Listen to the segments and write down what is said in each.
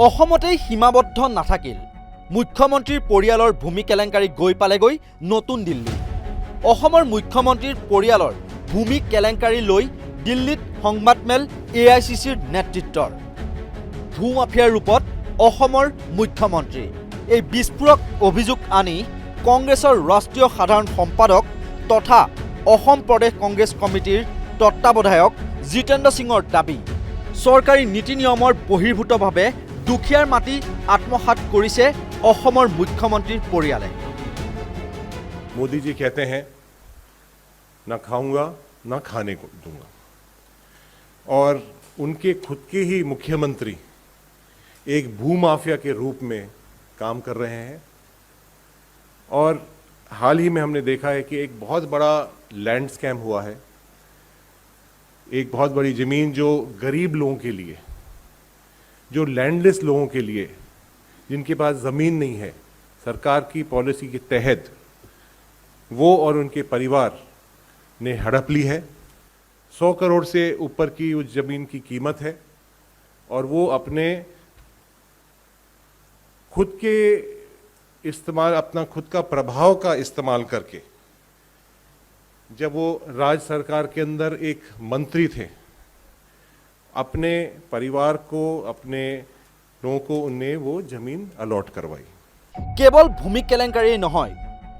অসমতেই সীমাবদ্ধ নাথাকিল মুখ্যমন্ত্ৰীৰ পৰিয়ালৰ ভূমি কেলেংকাৰী গৈ পালেগৈ নতুন দিল্লী। অসমৰ মুখ্যমন্ত্ৰীৰ পৰিয়ালৰ ভূমি কেলেংকাৰী লৈ দিল্লীত সংবাদমেল AICCৰ নেতৃত্বৰ। ভূমাফিয়াৰ ৰূপত অসমৰ মুখ্যমন্ত্ৰী এই বিস্ফোৰক অভিযোগ আনি কংগ্ৰেছৰ ৰাষ্ট্ৰীয় সাধাৰণ সম্পাদক তথা অসম প্ৰদেশ কংগ্ৰেছ কমিটিৰ তত্ত্বাৱধায়ক জিতেন্দ্ৰ সিঙৰ দাবী চৰকাৰী নীতি নিয়মৰ বহিৰ্ভূতভাৱে দুখীয়াৰ মাটি আত্মসাৎ কৰিছে অসমৰ মুখ্যমন্ত্ৰীৰ পৰিয়ালে। मोदी जी कहते हैं ना खाऊंगा ना खाने को दूंगा, और उनके खुद के ही मुख्यमंत्री एक भूमाफिया के रूप में काम कर रहे हैं। और हाल ही में हमने देखा है कि एक बहुत बड़ा लैंड स्कैम हुआ है। एक बहुत बड़ी ज़मीन जो गरीब लोगों के लिए, जो लैंडलेस लोगों के लिए, जिनके पास ज़मीन नहीं है, सरकार की पॉलिसी के तहत वो और उनके परिवार ने हड़प ली है। 100 करोड़ से ऊपर की उस ज़मीन की कीमत है, और वो अपने खुद के इस्तेमाल, अपना खुद का प्रभाव का इस्तेमाल करके, जब वो राज्य सरकार के अंदर एक मंत्री थे, अपने परिवार को, अपने लोगों को उनने वो जमीन अलॉट करवाई। केवल भूमि केलेंकारी নহয়,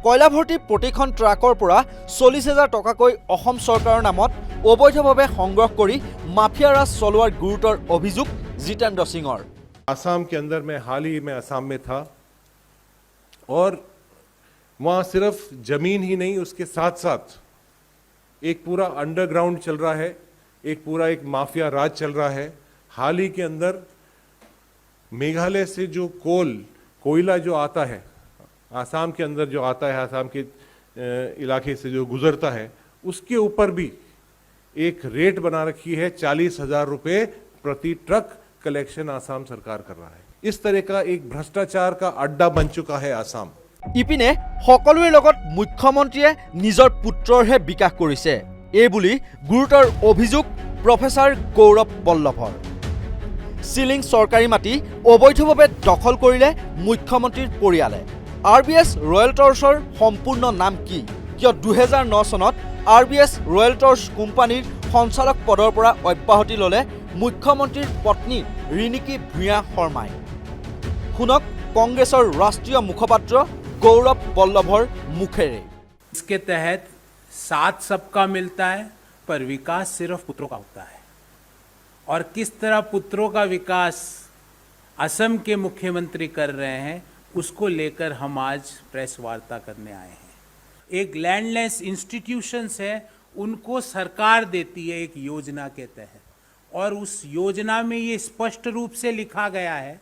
কয়লা ভৰ্তি প্ৰতিখন ট্ৰাকৰ পৰা 40,000 টকাকৈ অসম চৰকাৰৰ নামত অবৈধভাৱে সংগ্ৰহ কৰি মাফিয়া ৰাজ চলোৱাৰ গুৰুতৰ অভিযোগ জিতেন্দ্ৰ সিঙৰ। आसाम के अंदर मैं हाल ही में आसाम में था, और वहाँ सिर्फ जमीन ही नहीं, उसके साथ साथ एक पूरा अंडरग्राउंड चल रहा है, एक पूरा एक माफिया राज चल रहा है। हाल ही के अंदर मेघालय से जो कोयला जो आता है, आसाम के अंदर जो आता है, आसाम के इलाके से जो गुजरता है, उसके ऊपर भी एक रेट बना रखी है। 40,000 रुपये प्रति ट्रक कलेक्शन आसाम सरकार कर रहा है। इस तरह का एक भ्रष्टाचार का अड्डा बन चुका है आसाम। ইপিনে সকলোৰে লগত মুখ্যমন্ত্ৰীয়ে নিজৰ পুত্ৰৰহে বিকাশ কৰিছে এই বুলি গুৰুতৰ অভিযোগ প্ৰফেচাৰ গৌৰৱ পল্লভৰ। সিলিং চৰকাৰী মাটি অবৈধভাৱে দখল কৰিলে মুখ্যমন্ত্ৰীৰ পৰিয়ালে। RBS ৰয়েলটৰ্ছৰ সম্পূৰ্ণ নাম কি? কিয় 2009 চনত RBS ৰয়েলটৰ্ছ কোম্পানীৰ সঞ্চালক পদৰ পৰা অব্যাহতি ল'লে মুখ্যমন্ত্ৰীৰ পত্নী ৰিণিকী ভূঞা শৰ্মাই। শুনক কংগ্ৰেছৰ ৰাষ্ট্ৰীয় মুখপাত্ৰ गौरव पल्लभर मुखेरे। इसके तहत साथ सबका मिलता है, पर विकास सिर्फ पुत्रों का होता है। और किस तरह पुत्रों का विकास असम के मुख्यमंत्री कर रहे हैं, उसको लेकर हम आज प्रेस वार्ता करने आए हैं। एक लैंडलेस इंस्टीट्यूशंस है, उनको सरकार देती है एक योजना के तहत, और उस योजना में ये स्पष्ट रूप से लिखा गया है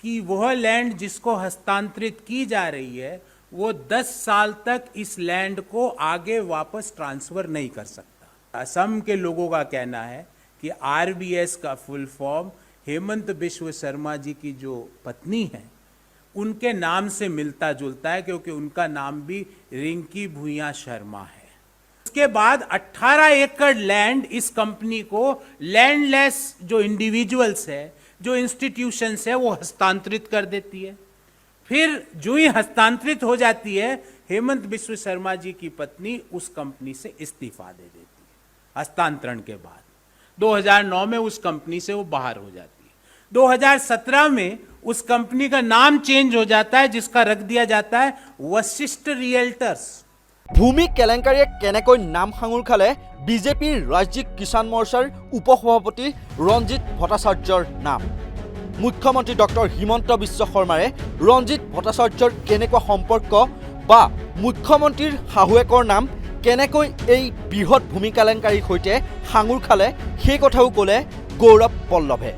कि वह लैंड जिसको हस्तांतरित की जा रही है, वो 10 साल तक इस लैंड को आगे वापस ट्रांसफर नहीं कर सकता। असम के लोगों का कहना है कि RBS का फुल फॉर्म हेमंत बिश्व शर्मा जी की जो पत्नी है, उनके नाम से मिलता जुलता है, क्योंकि उनका नाम भी रिंकी भूया शर्मा है। उसके बाद 18 एकड़ लैंड इस कंपनी को लैंडलेस जो इंडिविजुअल्स है, जो इंस्टीट्यूशंस है, वो हस्तांतरित कर देती है। फिर जो ही हस्तांतरित हो जाती है, हेमंत बिश्व शर्मा जी की पत्नी उस कंपनी से इस्तीफा दे देती है। हस्तांतरण के बाद 2009 में उस कंपनी से वो बाहर हो जाती है। 2017 में उस कंपनी का नाम चेंज हो जाता है, जिसका रख दिया जाता है वशिष्ठ रियल्टर्स। ভূমি কেলেংকাৰীয়ে কেনেকৈ নাম সাঙুৰ খালে বিজেপিৰ ৰাজ্যিক কিষাণ মৰ্চাৰ উপসভাপতি ৰঞ্জিত ভট্টাচাৰ্যৰ নাম। মুখ্যমন্ত্ৰী ডক্টৰ হিমন্ত বিশ্ব শৰ্মাৰে ৰঞ্জিত ভট্টাচাৰ্যৰ কেনেকুৱা সম্পৰ্ক, বা মুখ্যমন্ত্ৰীৰ শাহুৱেকৰ নাম কেনেকৈ এই বৃহৎ ভূমি কেলেংকাৰীৰ সৈতে সাঙুৰ খালে, সেই কথাও ক'লে গৌৰৱ পল্লভে।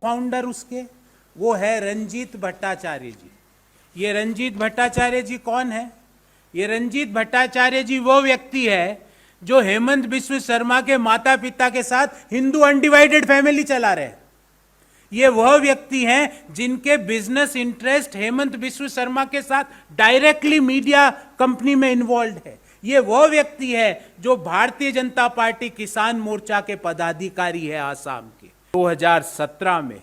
फाउंडर उसके वो है रंजीत भट्टाचार्य जी। ये रंजीत भट्टाचार्य जी कौन है? ये रंजीत भट्टाचार्य जी वो व्यक्ति है जो हेमंत बिश्व शर्मा के माता पिता के साथ हिंदू अनडिवाइडेड फैमिली चला रहे हैं। ये वह व्यक्ति हैं जिनके बिजनेस इंटरेस्ट हेमंत बिश्व शर्मा के साथ डायरेक्टली मीडिया कंपनी में इन्वॉल्व है। ये वह व्यक्ति है जो भारतीय जनता पार्टी किसान मोर्चा के पदाधिकारी है आसाम के। 2017 में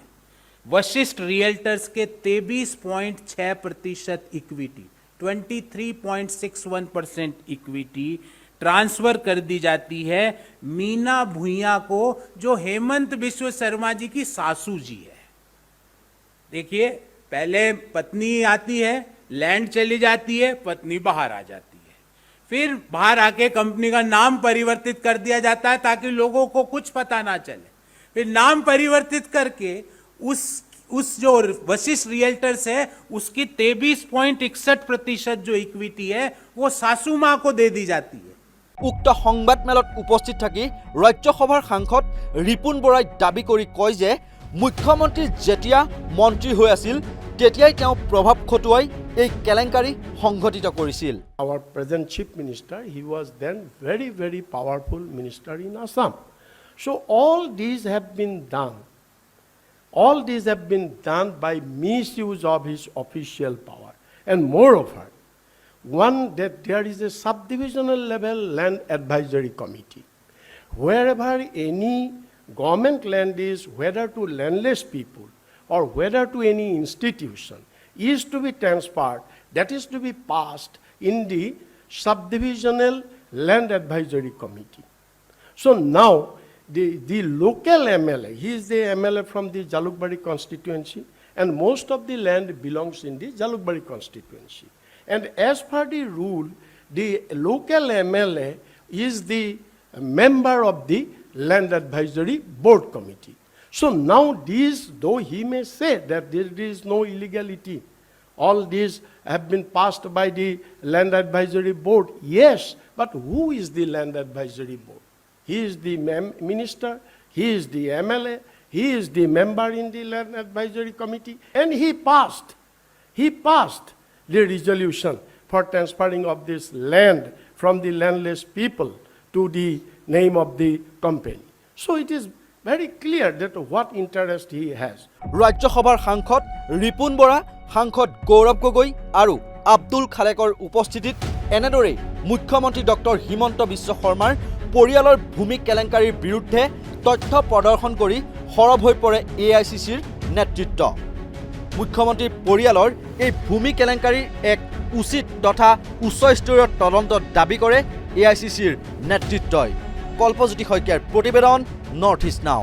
वशिष्ठ रियल्टर्स के 23.6% इक्विटी, 23.61% इक्विटी ट्रांसफर कर दी जाती है मीना भूइया को, जो हेमंत बिश्व शर्मा जी की सासू जी है। देखिए, पहले पत्नी आती है, लैंड चली जाती है, पत्नी बाहर आ जाती है, फिर बाहर आके कंपनी का नाम परिवर्तित कर दिया जाता है ताकि लोगों को कुछ पता ना चले। फिर नाम परिवर्तित करके उस जो वशिष्ठ रियल्टर्स है उसकी 23.61% जो इक्विटी है वो सासू मां को दे दी जाती है। উক্ত সংবাদমেলত উপস্থিত থাকি ৰাজ্যসভাৰ সাংসদ ৰিপুণ বৰাই দাবী কৰি কয় যে মুখ্যমন্ত্ৰী যেতিয়া মন্ত্ৰী হৈ আছিল তেতিয়াই তেওঁ প্ৰভাৱ খটুৱাই এই কেলেংকাৰী সংঘটিত কৰিছিল। Our present chief minister, he was then very powerful minister in Assam. So all these have been done. All these have been done by misuse of his official power. And moreover, one, that there is a subdivisional level land advisory committee. Wherever any government land is, whether to landless people or whether to any institution, is to be transferred, that is to be passed in the subdivisional land advisory committee. So now, the local MLA, he is the MLA from the Jalukbari constituency, and most of the land belongs in the Jalukbari constituency. And as per the rule, the local MLA is the member of the land advisory board committee. So now these, though he may say that there is no illegality, all these have been passed by the land advisory board, yes, but who is the land advisory board? He is the minister, he is the MLA, he is the member in the land advisory committee, and he passed the resolution for transferring of this land from the landless people to the name of the company. So it is very clear that what interest he has. ৰাজ্যসভাৰ সাংসদ ৰিপুণ বৰা, সাংসদ গৌৰৱ গগৈ আৰু আব্দুল খালেকৰ উপস্থিতিত এনেদৰেই মুখ্যমন্ত্ৰী doctor Himanta Biswa শৰ্মাৰ পৰিয়ালৰ ভূমি কেলেংকাৰীৰ বিৰুদ্ধে তথ্য প্ৰদৰ্শন কৰি সৰব হৈ পৰে AICCৰ নেতৃত্ব। মুখ্যমন্ত্ৰীৰ পৰিয়ালৰ এই ভূমি কেলেংকাৰীৰ এক উচিত তথা উচ্চ স্তৰীয় তদন্তৰ দাবী কৰে AICCৰ নেতৃত্বই। কল্পজ্যোতি শইকীয়াৰ প্ৰতিবেদন, নৰ্থ ইষ্ট নাও।